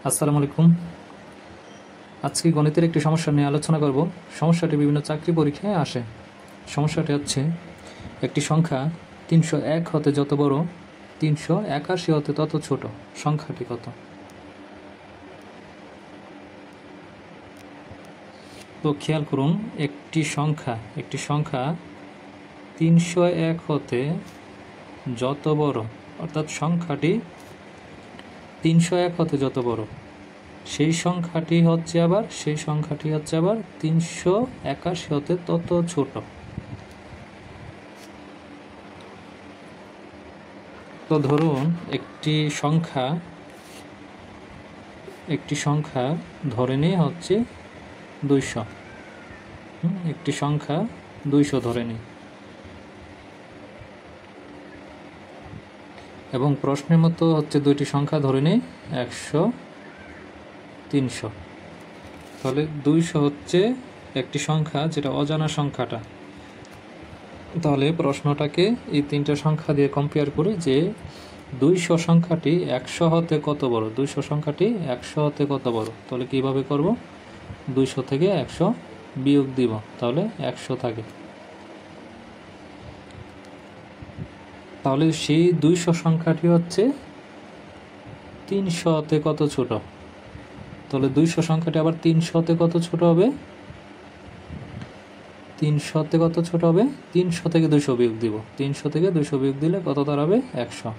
আসসালামু আলাইকুম। আজকে গণিতের একটি সমস্যা নিয়ে আলোচনা করব। সমস্যাটি বিভিন্ন চাকরি পরীক্ষায় আসে। সমস্যাটি হচ্ছে একটি সংখ্যা 301 হতে যত বড় 381 হতে তত ছোট, সংখ্যাটি কত? তো খেয়াল করুন, একটি সংখ্যা 301 হতে যত বড়, অর্থাৎ সংখ্যাটি 301 হতে যত বড় সেই সংখ্যাটি হচ্ছে আবার 381 হতে তত ছোট। তো ধরুন একটি সংখ্যা ধরে নিই হচ্ছে 200। একটি সংখ্যা 200 ধরে নিই, এবং প্রশ্নের মতো হচ্ছে দুইটি সংখ্যা ধরে নিই 100, 300। তাহলে 200 হচ্ছে একটি সংখ্যা, যেটা অজানা সংখ্যাটা। তাহলে প্রশ্নটাকে এই তিনটা সংখ্যা দিয়ে কম্পেয়ার করি যে 200 সংখ্যাটি 100 হতে কত বড়। 200 সংখ্যাটি 100 হতে কত বড়, তাহলে কিভাবে করব? 200 থেকে 100 বিয়োগ দিব, তাহলে 100 থাকে। তাহলে সেই 200 সংখ্যাটি হচ্ছে 300 হতে কত ছোট। তাহলে 200 সংখ্যাটি আবার 300 হতে কত ছোট হবে? 300 হতে কত ছোট হবে? 300 থেকে 200 বিয়োগ দিব। 300 থেকে 200 বিয়োগ দিলে কত দাঁড়াবে? 100।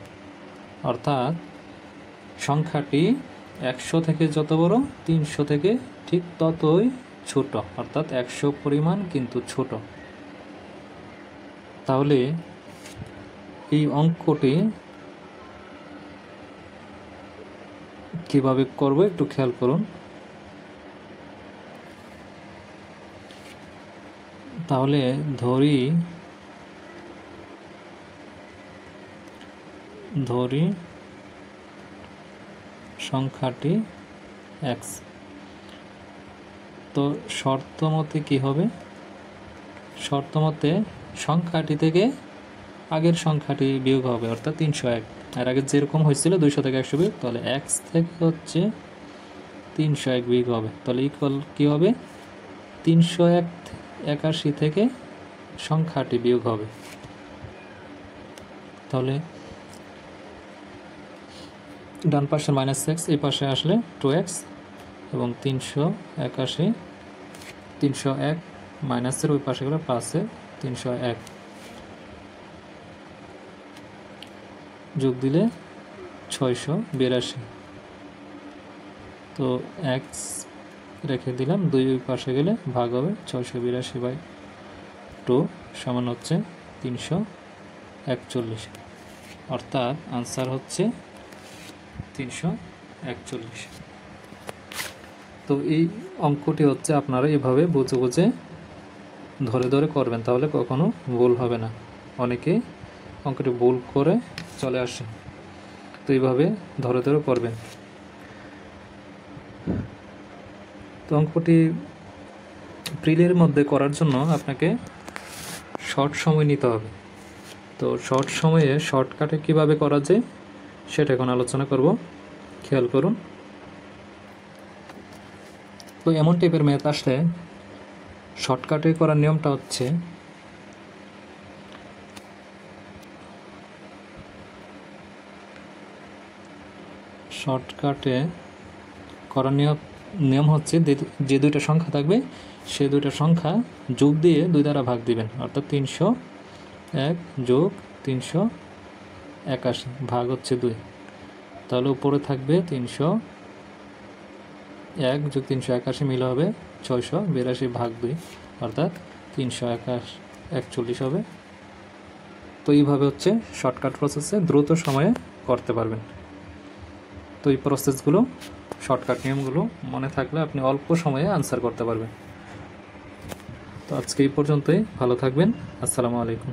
অর্থাৎ সংখ্যাটি 100 থেকে যত বড় 300 থেকে ঠিক ততই ছোট, অর্থাৎ 100 পরিমাণ কিন্তু ছোট। তাহলে এই অঙ্কটি কিভাবে করব একটু খেয়াল করুন। তাহলে ধরি সংখ্যাটি x। তো শর্ত মতে কি হবে? শর্ত মতে সংখ্যাটি থেকে আগের সংখ্যাটি বিয়োগ হবে, অর্থাৎ 301। এর আগে যেরকম হয়েছিল 200 থেকে 100 বিয়োগ, তাহলে x থেকে হচ্ছে 301 বিয়োগ হবে। তাহলে ইকুয়াল কি হবে? 381 থেকে সংখ্যাটি বিয়োগ হবে। তাহলে ডান পাশের -x এই পাশে আসলে 2x, এবং 301 মাইনাসের ওই পাশে গেলে প্লাসে 301 যোগ দিলে 682। তো x রেখে দিলাম, 2 ওই পাশে গেলে ভাগ হবে 682/2 সমান হচ্ছে 341। অর্থাৎ আনসার হচ্ছে 341। তো এই অঙ্কটি হচ্ছে আপনারা এভাবে বুঝে বুঝে ধরে ধরে করবেন, তাহলে কখনো ভুল হবে না। অনেকে অঙ্কটি ভুল করে চলে আসে, তো এইভাবে ধরে ধরে করবেন। তো অঙ্কটি প্রিলির মধ্যে করার জন্য আপনাকে শর্ট সময় নিতে হবে। তো শর্ট সময়ে শর্টকাটে কিভাবে করা যায় সেটা এখন আলোচনা করব। খেয়াল করুন। তো এমন টাইপের ম্যাথ আসলে শর্টকাটে করার নিয়মটা হচ্ছে নিয়ম হচ্ছে যে দুইটা সংখ্যা থাকবে সে দুইটা সংখ্যা যোগ দিয়ে 2 দ্বারা ভাগ দিবেন, অর্থাৎ 301 যোগ 381 ভাগ হচ্ছে 2। তাহলে উপরে থাকবে 301 যোগ 381 মিলে হবে 682 ভাগ 2, অর্থাৎ 341 হবে। তো এইভাবে হচ্ছে শর্টকাট প্রসেসে দ্রুত সময়ে করতে পারবেন। তো এই প্রসেসগুলো, শর্টকাট নিয়মগুলো মনে থাকলে আপনি অল্প সময়ে আনসার করতে পারবেন। তো আজকে এই পর্যন্তই। ভালো থাকবেন। আসসালামু আলাইকুম।